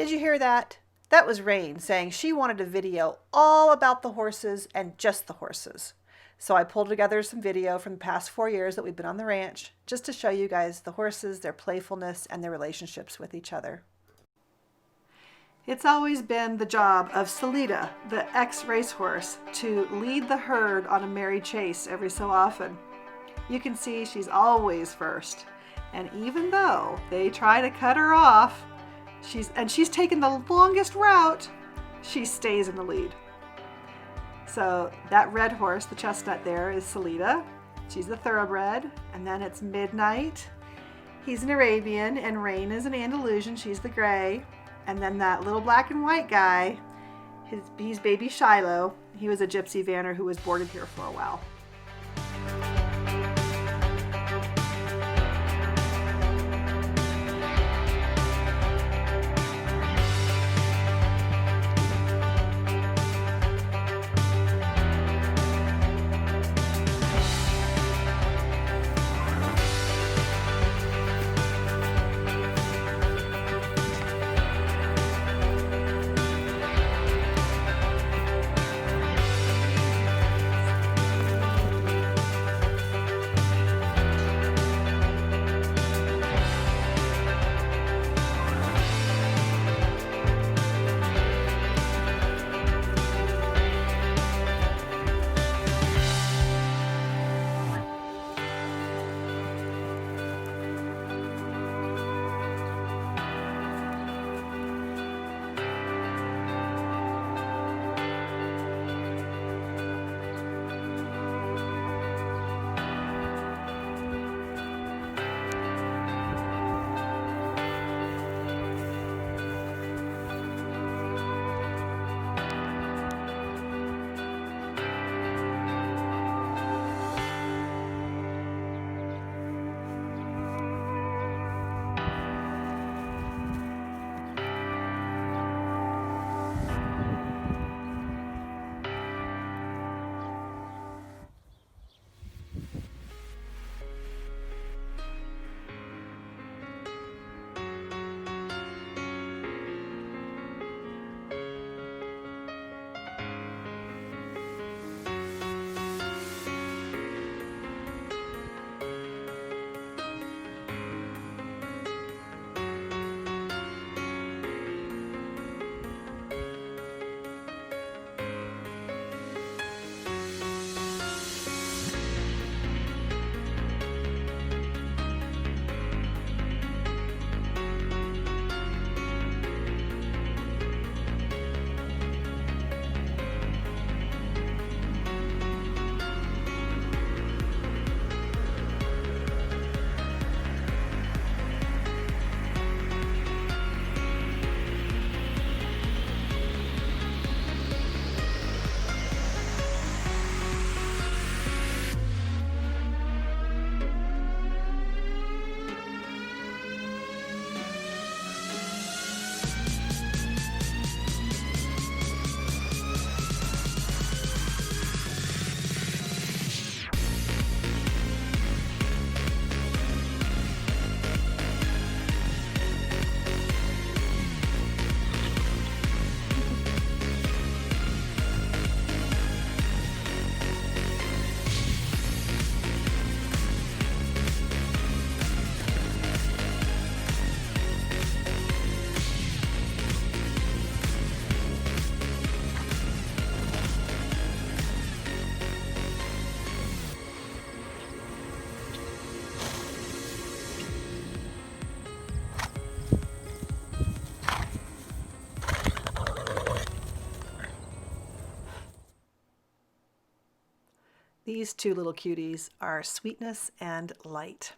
Did you hear that? That was Rayn saying she wanted a video all about the horses and just the horses. So I pulled together some video from the past 4 years that we've been on the ranch just to show you guys the horses, their playfulness, and their relationships with each other. It's always been the job of Salida, the ex-racehorse, to lead the herd on a merry chase every so often. You can see she's always first. And even though they try to cut her off, she's taken the longest route, she stays in the lead. So that red horse, the chestnut there, is Salida. She's the thoroughbred. And then it's Midnight. He's an Arabian, and Rayn is an Andalusian. She's the gray. And then that little black and white guy, he's baby Shiloh. He was a gypsy vanner who was boarded here for a while. These two little cuties are Sweetness and Light.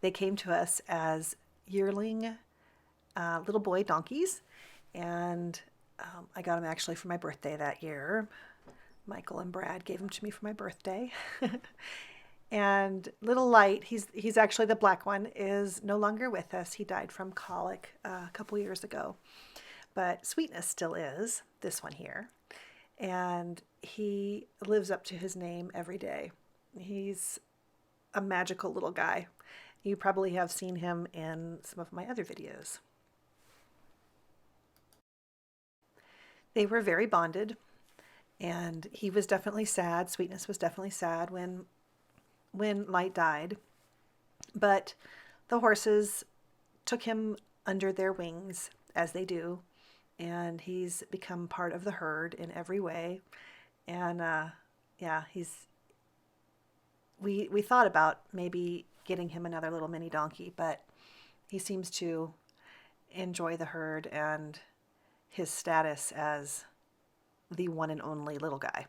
They came to us as yearling little boy donkeys, and I got them actually for my birthday that year. Michael and Brad gave them to me for my birthday. And little Light, he's actually the black one, is no longer with us. He died from colic a couple years ago. But Sweetness still is, this one here. And he lives up to his name every day. He's a magical little guy. You probably have seen him in some of my other videos. They were very bonded, and he was definitely sad. Sweetness was definitely sad when Light died. But the horses took him under their wings, as they do, and he's become part of the herd in every way. And yeah, we thought about maybe getting him another little mini donkey, but he seems to enjoy the herd and his status as the one and only little guy.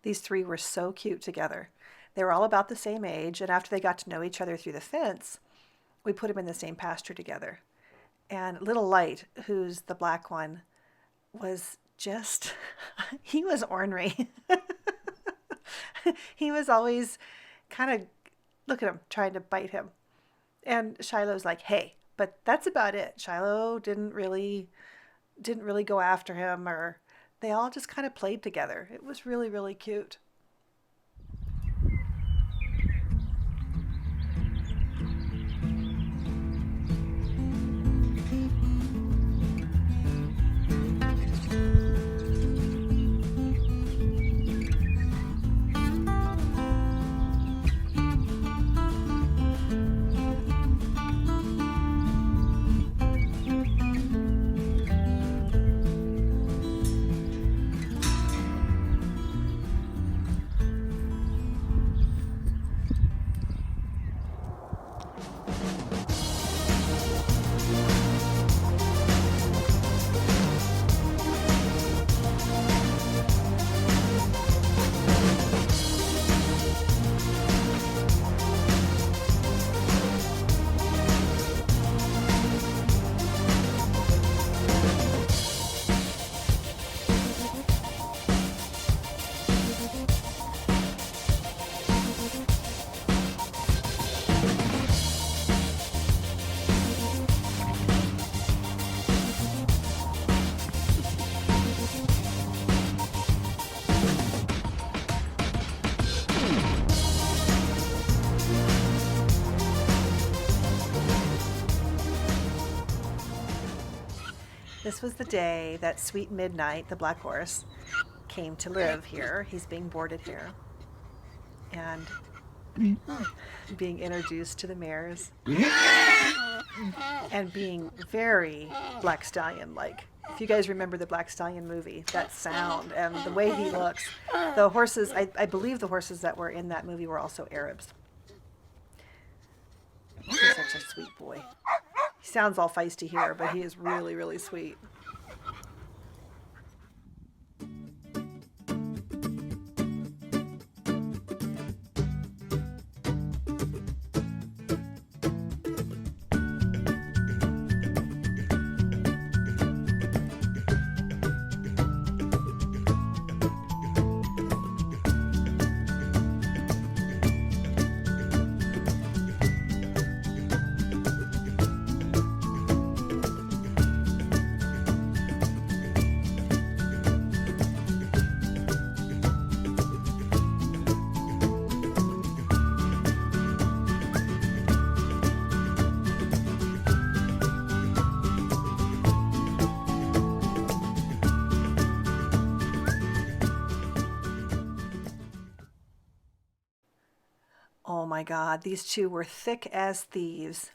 These three were so cute together. They were all about the same age, and after they got to know each other through the fence, we put them in the same pasture together. And little Light, who's the black one, was just, he was ornery. He was always kind of, look at him, trying to bite him. And Shiloh's like, hey, but that's about it. Shiloh didn't really go after him, or they all just kind of played together. It was really, really cute. This was the day that Sweet Midnight, the black horse, came to live here. He's being boarded here and being introduced to the mares and being very Black Stallion-like. If you guys remember the Black Stallion movie, that sound and the way he looks, the horses, I believe the horses that were in that movie were also Arabs. He's such a sweet boy. He sounds all feisty here, but he is really, really sweet. Oh my God, these two were thick as thieves.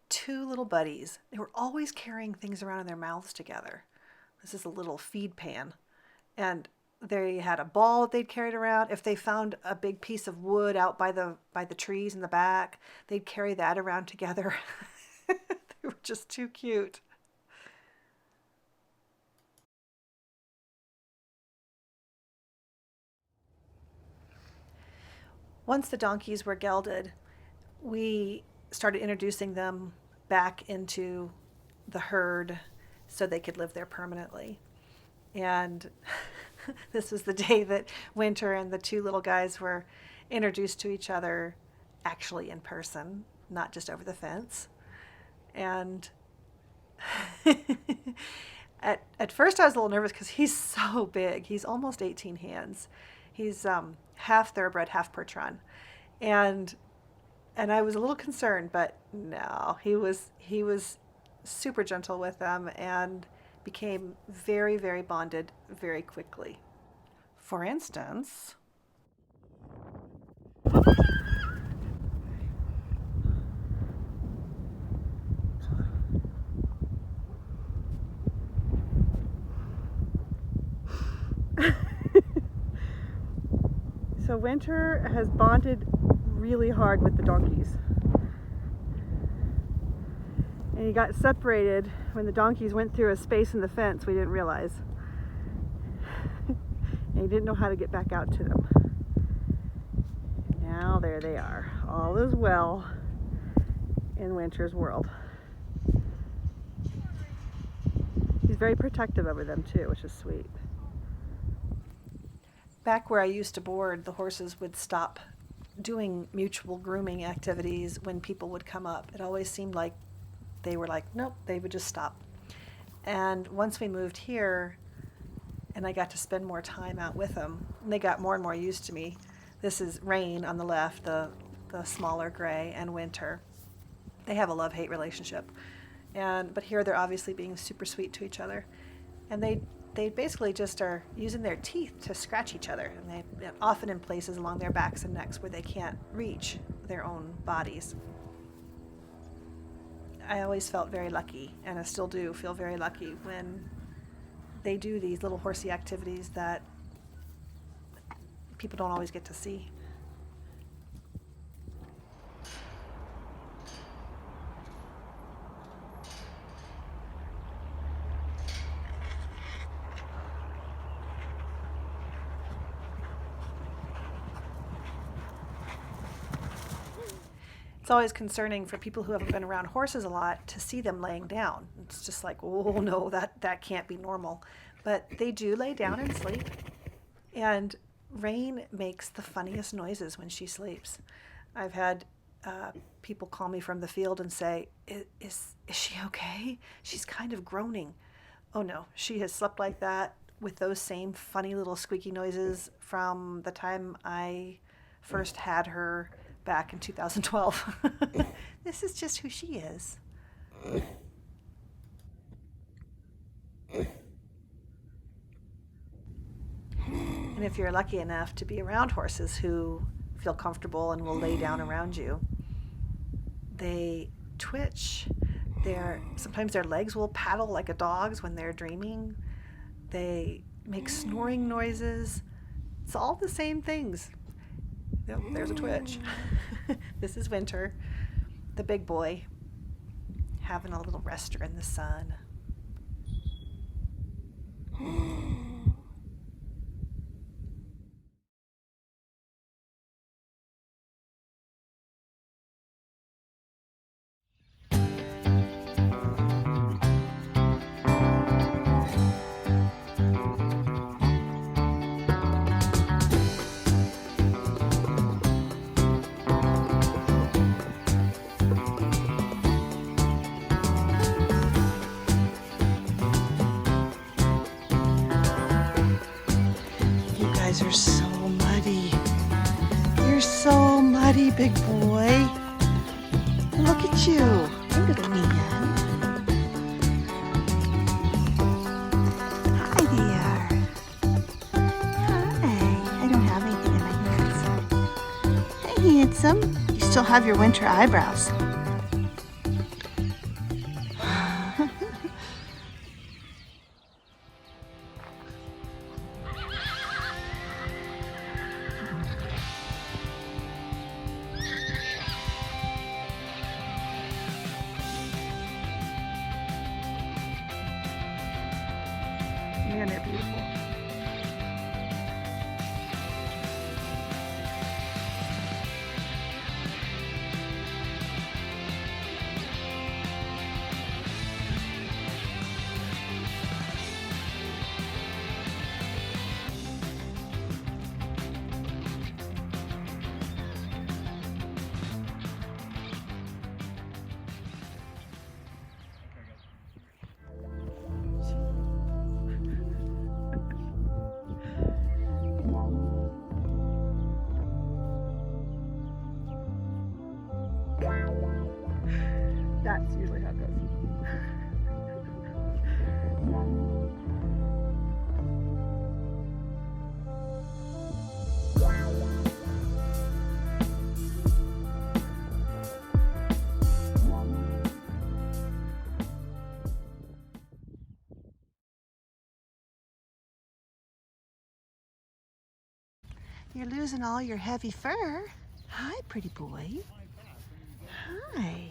Two little buddies. They were always carrying things around in their mouths together. This is a little feed pan. And they had a ball that they'd carried around. If they found a big piece of wood out by the trees in the back, they'd carry that around together. They were just too cute. Once the donkeys were gelded, we started introducing them back into the herd so they could live there permanently. And this was the day that Winter and the two little guys were introduced to each other actually in person, not just over the fence. And At first I was a little nervous because he's so big. He's almost 18 hands. He's half thoroughbred, half Percheron. And I was a little concerned, but no, he was super gentle with them and became very, very bonded very quickly. For instance, so Winter has bonded really hard with the donkeys. And he got separated when the donkeys went through a space in the fence we didn't realize. And he didn't know how to get back out to them. Now there they are. All is well in Winter's world. He's very protective over them too, which is sweet. Back where I used to board, the horses would stop doing mutual grooming activities when people would come up. It always seemed like they were like, nope, they would just stop. And once we moved here and I got to spend more time out with them, and they got more and more used to me. This is Rayn on the left, the smaller gray, and Winter. They have a love-hate relationship. But here they're obviously being super sweet to each other. And they basically just are using their teeth to scratch each other. And they often in places along their backs and necks where they can't reach their own bodies. I always felt very lucky, and I still do feel very lucky when they do these little horsey activities that people don't always get to see. It's always concerning for people who haven't been around horses a lot to see them laying down. It's just like, oh no, that can't be normal. But they do lay down and sleep. And Rayn makes the funniest noises when she sleeps. I've had people call me from the field and say, is she okay? She's kind of groaning. Oh no, she has slept like that with those same funny little squeaky noises from the time I first had her back in 2012. This is just who she is. And if you're lucky enough to be around horses who feel comfortable and will lay down around you, they twitch. Sometimes their legs will paddle like a dog's when they're dreaming. They make snoring noises. It's all the same things. Yep, there's a twitch. This is Winter, the big boy, having a little rester in the sun. You're so muddy. You're so muddy, big boy. Look at you, little man. Hi there. Hi. I don't have anything in my hands. Hey, handsome. You still have your winter eyebrows. Man, they're beautiful. You're losing all your heavy fur. Hi, pretty boy. Hi.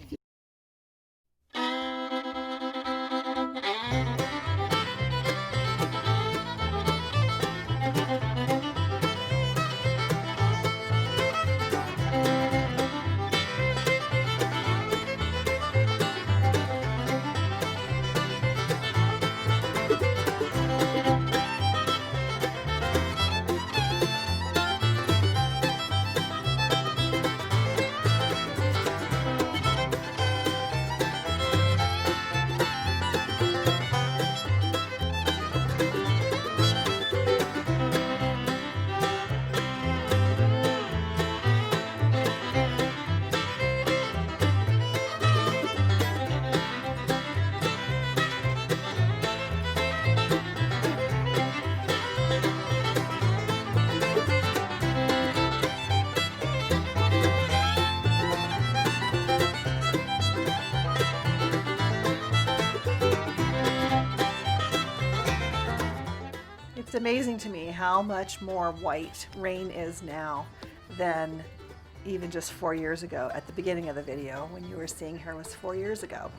It's amazing to me how much more white Rayn is now than even just 4 years ago. At the beginning of the video when you were seeing her was 4 years ago.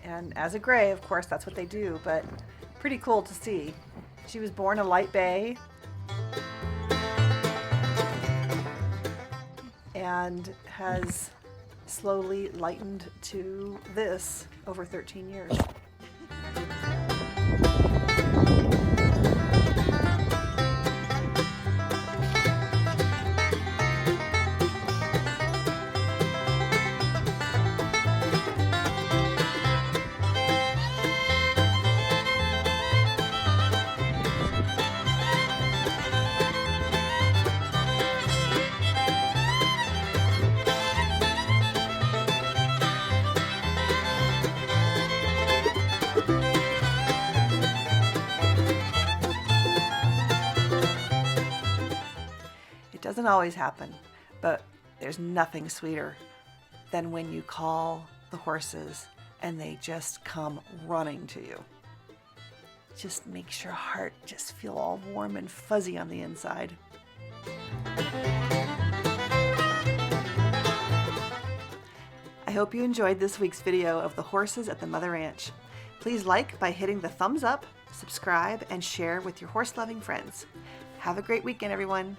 And as a gray, of course, that's what they do, but pretty cool to see. She was born a light bay and has slowly lightened to this over 13 years. Doesn't always happen, but there's nothing sweeter than when you call the horses and they just come running to you. Just makes your heart just feel all warm and fuzzy on the inside. I hope you enjoyed this week's video of the horses at the Mother Ranch. Please like by hitting the thumbs up, subscribe, and share with your horse-loving friends. Have a great weekend, everyone.